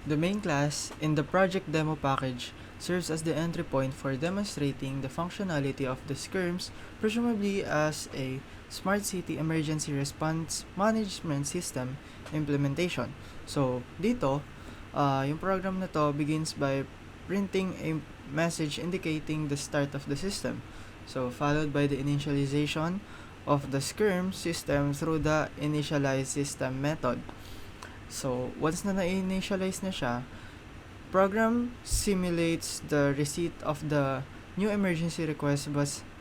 The main class in the project demo package serves as the entry point for demonstrating the functionality of the SCRMS, presumably as a Smart City Emergency Response Management System implementation. So, dito, yung program na to begins by printing a message indicating the start of the system. So, followed by the initialization of the SCRM system through the initialize system method. So, once na na-initialize na siya, program simulates the receipt of the new emergency request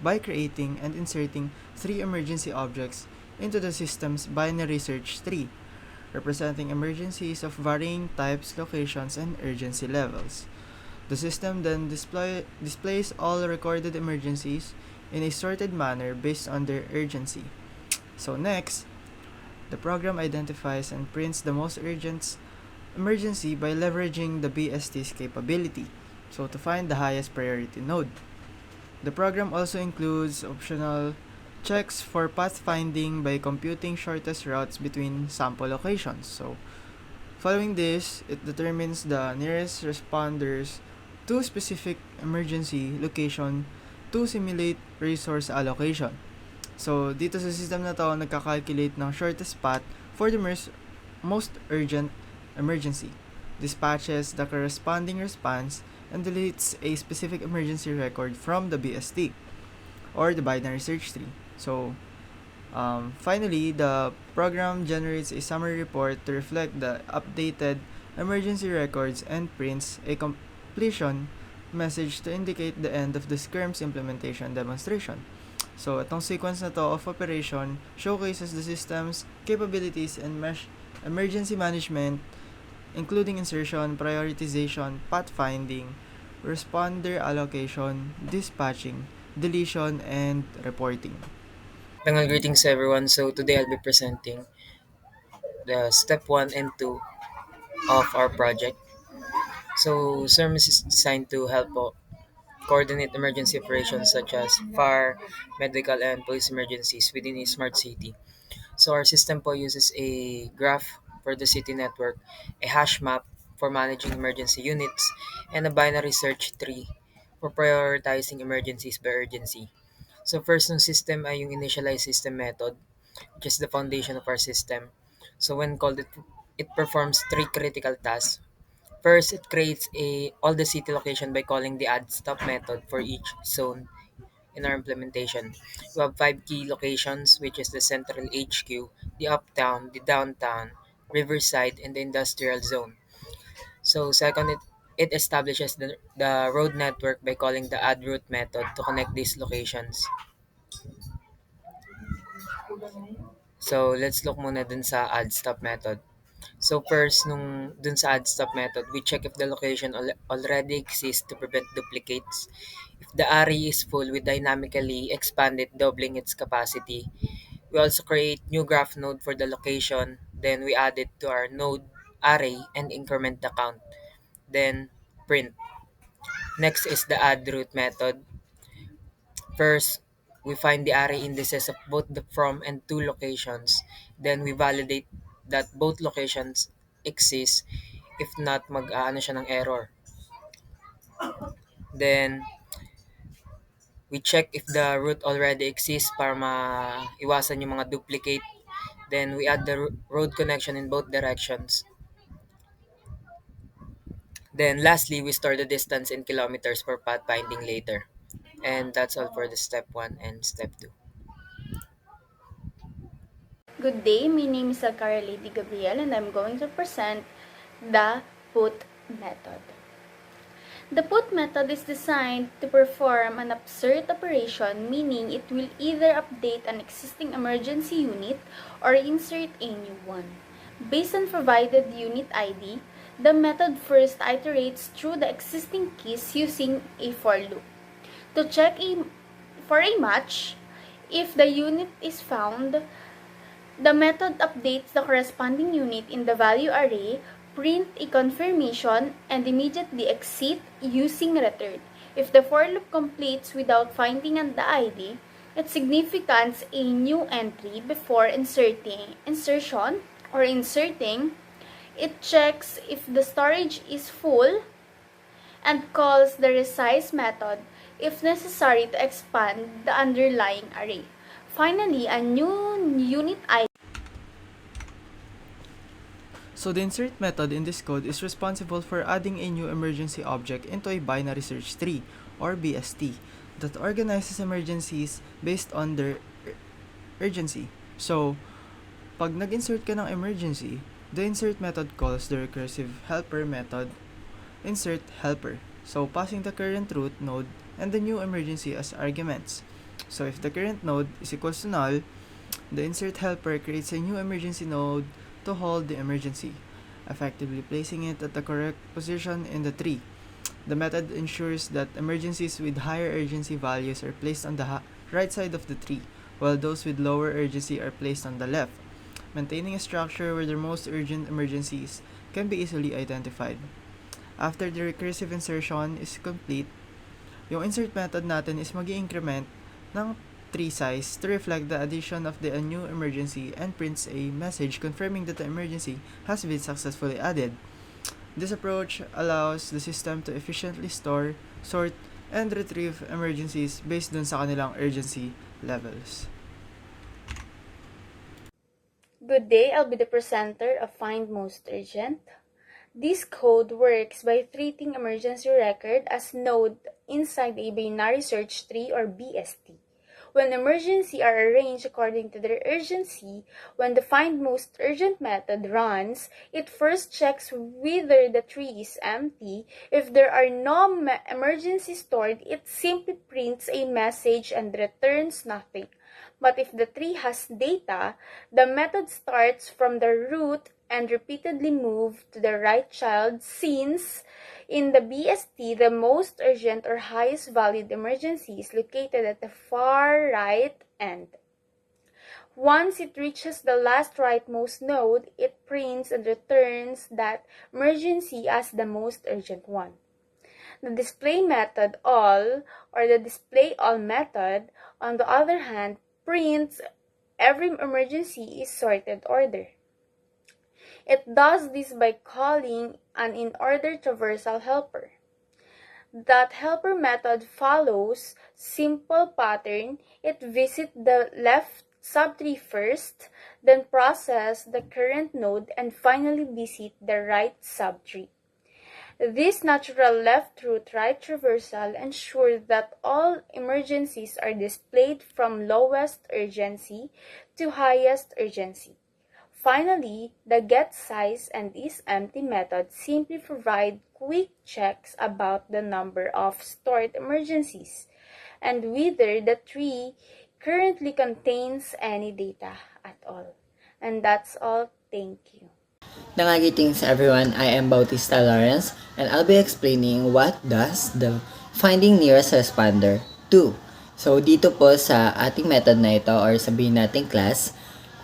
by creating and inserting three emergency objects into the system's binary search tree, representing emergencies of varying types, locations, and urgency levels. The system then displays all recorded emergencies in a sorted manner based on their urgency. So next, the program identifies and prints the most urgent emergency by leveraging the BST's capability, so to find the highest priority node. The program also includes optional checks for pathfinding by computing shortest routes between sample locations. So, following this, it determines the nearest responders to specific emergency location to simulate resource allocation. So, dito sa system na to, nagka-calculate ng shortest path for the most urgent emergency, dispatches the corresponding response, and deletes a specific emergency record from the BST or the binary search tree. So, finally, the program generates a summary report to reflect the updated emergency records and prints a completion message to indicate the end of the SCRM's implementation demonstration. So, itong sequence na to of operation showcases the system's capabilities and emergency management, including insertion, prioritization, pathfinding, responder allocation, dispatching, deletion, and reporting. Tangal greetings everyone. So today I'll be presenting the step 1 and 2 of our project. So service is designed to help coordinate emergency operations such as fire, medical, and police emergencies within a smart city. So our system po uses a graph for the city network, a hash map for managing emergency units, and a binary search tree for prioritizing emergencies by urgency. So first ng system ay yung initialize system method, which is the foundation of our system. So when called, it performs three critical tasks. First, it creates all the city location by calling the add stop method for each zone in our implementation. We have five key locations, which is the central HQ, the uptown, the downtown, riverside, and the industrial zone. So second, it establishes the road network by calling the add route method to connect these locations. So let's look muna dun sa add stop method. So first, dun sa add stop method, we check if the location already exists to prevent duplicates. If the array is full, we dynamically expand it, doubling its capacity. We also create new graph node for the location. Then we add it to our node array and increment the count. Then print. Next is the add route method. First, we find the array indices of both the from and to locations. Then we validate that both locations exist. If not, mag-aano siya ng error. Then we check if the route already exists para maiwasan yung mga duplicate. Then we add the road connection in both directions. Then lastly, we store the distance in kilometers for pathfinding later. And that's all for the step 1 and step 2. Good day, my name is Alcaria Lady Gabrielle and I'm going to present the put method. The put method is designed to perform an absurd operation, meaning it will either update an existing emergency unit or insert a new one. Based on provided unit ID, the method first iterates through the existing keys using a for loop. To check for a match, if the unit is found, the method updates the corresponding unit in the value array, print a confirmation, and immediately exit using return. If the for loop completes without finding the ID, it signifies a new entry before inserting It checks if the storage is full and calls the resize method if necessary to expand the underlying array. Finally, a new unit item. So the insert method in this code is responsible for adding a new emergency object into a binary search tree, or BST, that organizes emergencies based on their urgency. So, pag nag-insert ka ng emergency, the insert method calls the recursive helper method insert helper. So, passing the current root node and the new emergency as arguments. So, if the current node is equals to null, the insert helper creates a new emergency node to hold the emergency, effectively placing it at the correct position in the tree. The method ensures that emergencies with higher urgency values are placed on the right side of the tree, while those with lower urgency are placed on the left, maintaining a structure where the most urgent emergencies can be easily identified. After the recursive insertion is complete, yung insert method natin is mag-i-increment ng tree size to reflect the addition of the new emergency and prints a message confirming that the emergency has been successfully added. This approach allows the system to efficiently store, sort, and retrieve emergencies based dun sa kanilang urgency levels. Good day, I'll be the presenter of Find Most Urgent. This code works by treating emergency record as node inside a binary search tree, or BST. When emergency are arranged according to their urgency, when the find most urgent method runs, it first checks whether the tree is empty. If there are no emergency stored, it simply prints a message and returns nothing. But if the tree has data, the method starts from the root and repeatedly moves to the right child, since in the BST, the most urgent or highest valued emergency is located at the far right end. Once it reaches the last rightmost node, it prints and returns that emergency as the most urgent one. The display method all, or the display all method, on the other hand, prints every emergency is sorted order. It does this by calling an in-order traversal helper. That helper method follows simple pattern. It visits the left subtree first, then process the current node, and finally visit the right subtree. This natural left root right traversal ensures that all emergencies are displayed from lowest urgency to highest urgency. Finally, the getSize and isEmpty method simply provide quick checks about the number of stored emergencies and whether the tree currently contains any data at all. And that's all. Thank you. Greetings everyone, I am Bautista Lawrence and I'll be explaining what does the finding nearest responder do. So dito po sa ating method na ito, or sabihin nating class,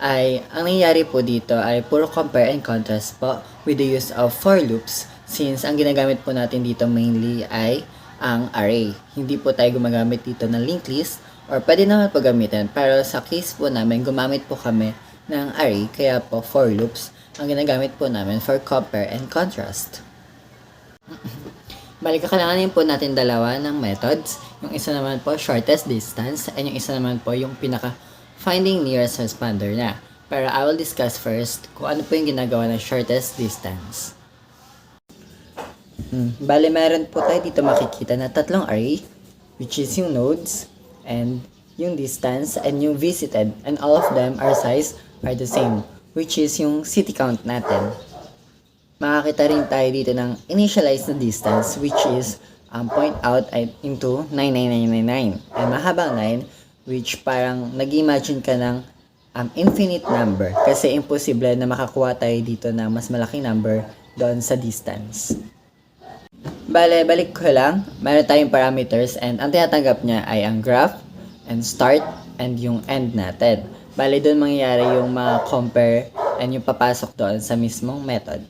ay ang nangyayari po dito ay puro compare and contrast po with the use of for loops, since ang ginagamit po natin dito mainly ay ang array. Hindi po tayo gumagamit dito ng linked list, or pwede naman po gamitin, pero sa case po namin gumamit po kami ng array, kaya po for loops ang ginagamit po namin for compare and contrast. Balik, kakailanganin po natin dalawa ng methods. Yung isa naman po shortest distance, and yung isa naman po yung pinaka finding nearest responder na. Pero I will discuss first kung ano po yung ginagawa ng shortest distance. Bale, meron po tayo dito makikita na tatlong array, which is yung nodes, and yung distance, and yung visited, and all of them are size are the same, which is yung city count natin. Makakita rin tayo dito ng initialized na distance, which is point out into 99999, and mahabang 9, which parang nag-imagine ka ng infinite number, kasi imposible na makakuha tayo dito ng mas malaking number doon sa distance. Bale, balik ko lang, meron tayong parameters, and ang tinatanggap niya ay ang graph, and start, and yung end natin. Bale, doon mangyayari yung mga compare and yung papasok doon sa mismong method.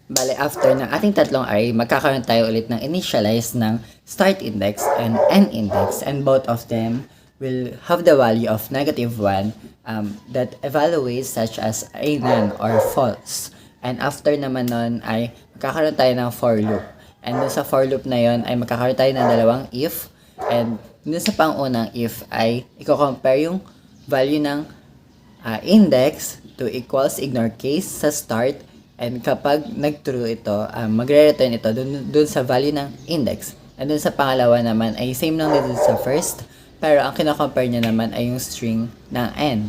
Bale, after ng ating tatlong array, magkakaroon tayo ulit ng initialize ng start index and end index, and both of them will have the value of -1 that evaluates such as a none or false. And after naman nun ay magkakaroon tayo ng for loop. And dun sa for loop na yon ay magkakaroon tayo ng dalawang if. And dun sa pangunang if ay i-compare yung value ng index to equals ignore case sa start. And kapag nag-true ito, magre-return ito dun sa value ng index. And dun sa pangalawa naman ay same lang din dun sa first. Pero ang kina-compare niya naman ay yung string ng end.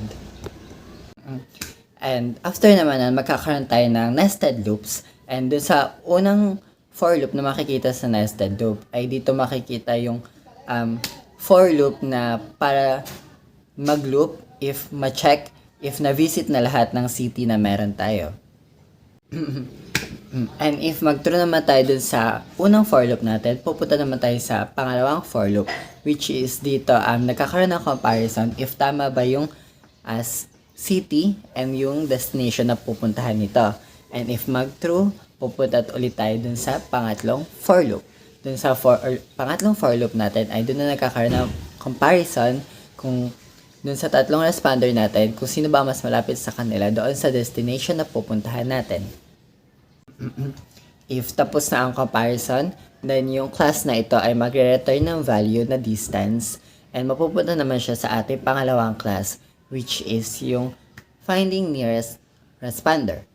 And after naman nun, magkakaroon tayo ng nested loops. And dun sa unang for loop na makikita sa nested loop, ay dito makikita yung for loop na para mag-loop if ma-check if na-visit na lahat ng city na meron tayo. And if mag-true naman tayo dun sa unang for loop natin, pupunta naman tayo sa pangalawang for loop, which is dito, nagkakaroon ng comparison if tama ba yung city and yung destination na pupuntahan nito. And if mag-true, pupunta ulit tayo dun sa pangatlong for loop. Dun sa pangatlong for loop natin ay dun na nagkakaroon ng comparison kung dun sa tatlong responder natin kung sino ba mas malapit sa kanila doon sa destination na pupuntahan natin. If tapos na ang comparison, then yung class na ito ay magre-return ng value na distance and mapupunta naman siya sa ating pangalawang class, which is yung finding nearest responder.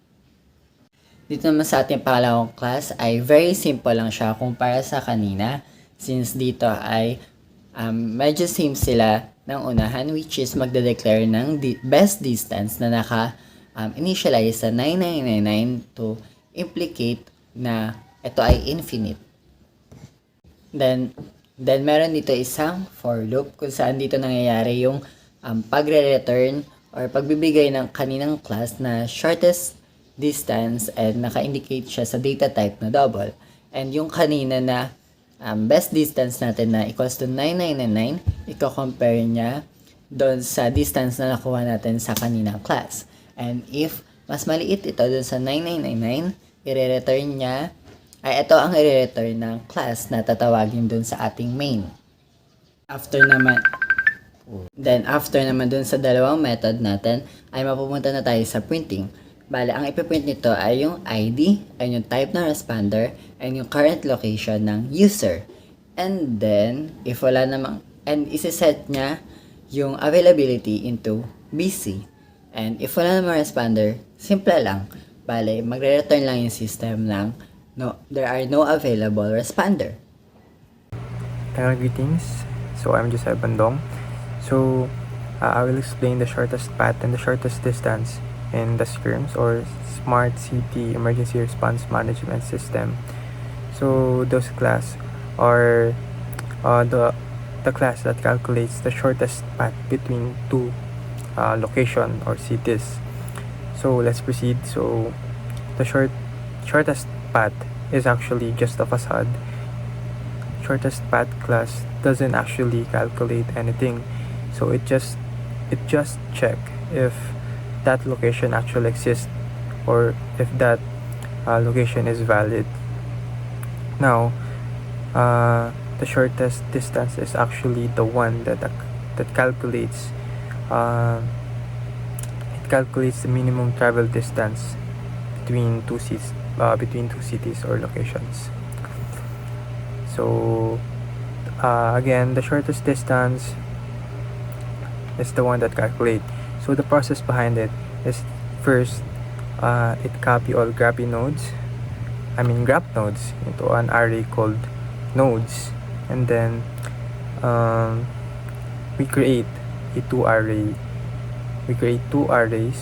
Dito naman sa ating pangalawang class ay very simple lang siya kumpara sa kanina, since dito ay medyo same sila ng unahan, which is magde-declare ng best distance na naka-initialize sa 9999 to implicate na ito ay infinite. Then meron dito isang for loop kung saan dito nangyayari yung pagre-return or pagbibigay ng kaninang class na shortest distance and naka-indicate siya sa data type na double. And yung kanina na best distance natin na equals to 9999, i-compare niya doon sa distance na nakuha natin sa kaninang class. And if mas maliit ito doon sa 9999, i-return niya, ito ang i-return ng class na tatawagin doon sa ating main. After naman doon sa dalawang method natin, ay mapupunta na tayo sa printing. Bale, ang ipiprint nito ay yung ID, ay yung type ng responder, and yung current location ng user. And then, if wala namang, and isiset niya yung availability into busy. And if wala namang responder, simple lang. Bale, magre-return lang yung system ng there are no available responder. Greetings. So, I'm Josiah Bandong. So, I will explain the shortest path and the shortest distance in the SCRMS or Smart City Emergency Response Management System. So those class are the class that calculates the shortest path between two location or cities. So let's proceed. So the shortest path is actually just a facade. Shortest path class doesn't actually calculate anything. So it just check if that location actually exists or if that location is valid. Now, the shortest distance is actually the one that calculates the minimum travel distance between two cities or locations. So again, the shortest distance is the one that calculates. So the process behind it is first, it copy all graph nodes into an array called nodes, and then we create two arrays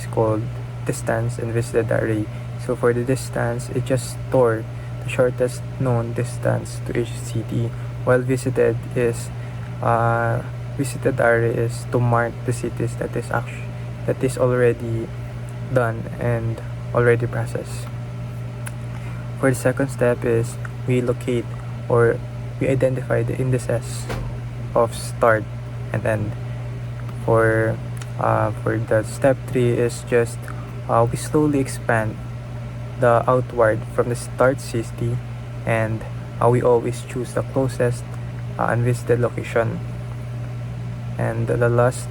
called distance and visited array. So for the distance, it just store the shortest known distance to each city, while visited array is to mark the cities that is already done and already processed. For the second step is we locate or we identify the indices of start and end. For the step 3 is just we slowly expand the outward from the start city, and we always choose the closest unvisited location. And the last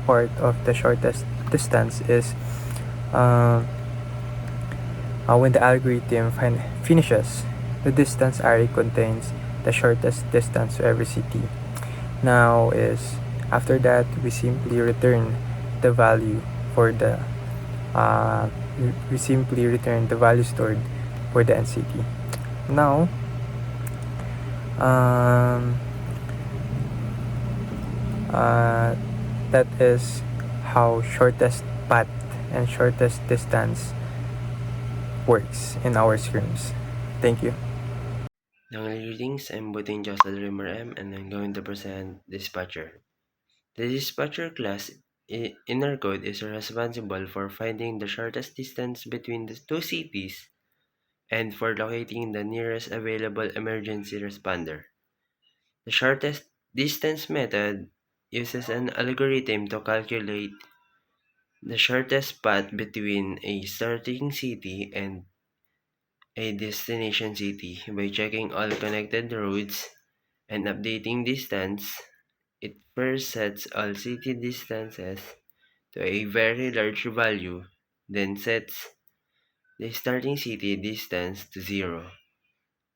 part of the shortest distance is When the algorithm finishes, the distance array contains the shortest distance to every city. Now is after that we simply return the value for the we simply return the value stored for the NCT. Now that is how shortest path and shortest distance works in our screens. Thank you. Greetings, I'm Butin, Josel, and I'm going to present Dispatcher. The Dispatcher class in our code is responsible for finding the shortest distance between the two cities and for locating the nearest available emergency responder. The shortest distance method uses an algorithm to calculate the shortest path between a starting city and a destination city by checking all connected roads and updating distance. It first sets all city distances to a very large value, then sets the starting city distance to 0,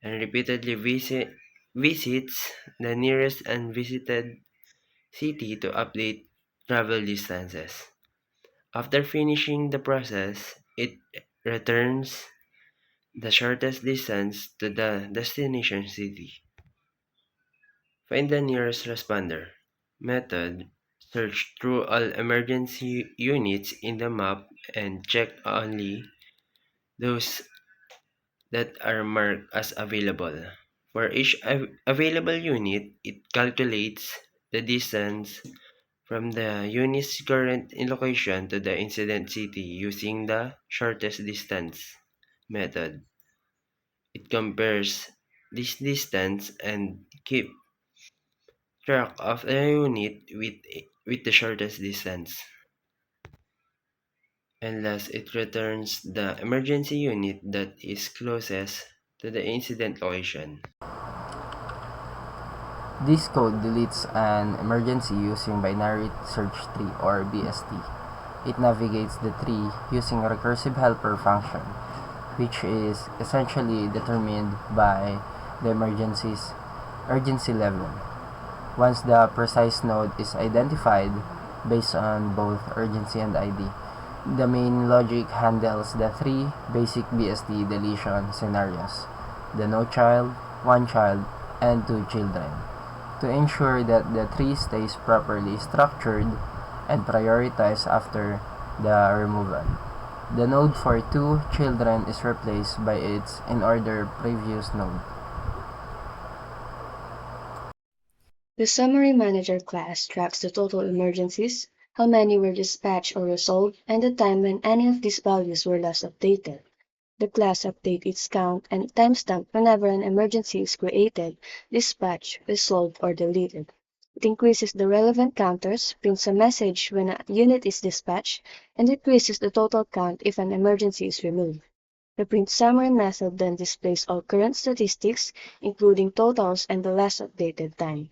and repeatedly visits the nearest unvisited city to update travel distances. After finishing the process, it returns the shortest distance to the destination city. Find the nearest responder method. Search through all emergency units in the map and check only those that are marked as available. For each available unit, it calculates the distance from the unit's current location to the incident city using the shortest distance method. It compares this distance and keep track of the unit with the shortest distance. And last, it returns the emergency unit that is closest to the incident location. This code deletes an emergency using binary search tree or BST. It navigates the tree using a recursive helper function, which is essentially determined by the emergency's urgency level. Once the precise node is identified based on both urgency and ID, the main logic handles the three basic BST deletion scenarios: the no child, one child, and two children, to ensure that the tree stays properly structured and prioritized after the removal. The node for two children is replaced by its in order previous node. The Summary Manager class tracks the total emergencies, how many were dispatched or resolved, and the time when any of these values were last updated. The class updates its count and timestamp whenever an emergency is created, dispatched, resolved, or deleted. It increases the relevant counters, prints a message when a unit is dispatched, and decreases the total count if an emergency is removed. The print summary method then displays all current statistics, including totals and the last updated time.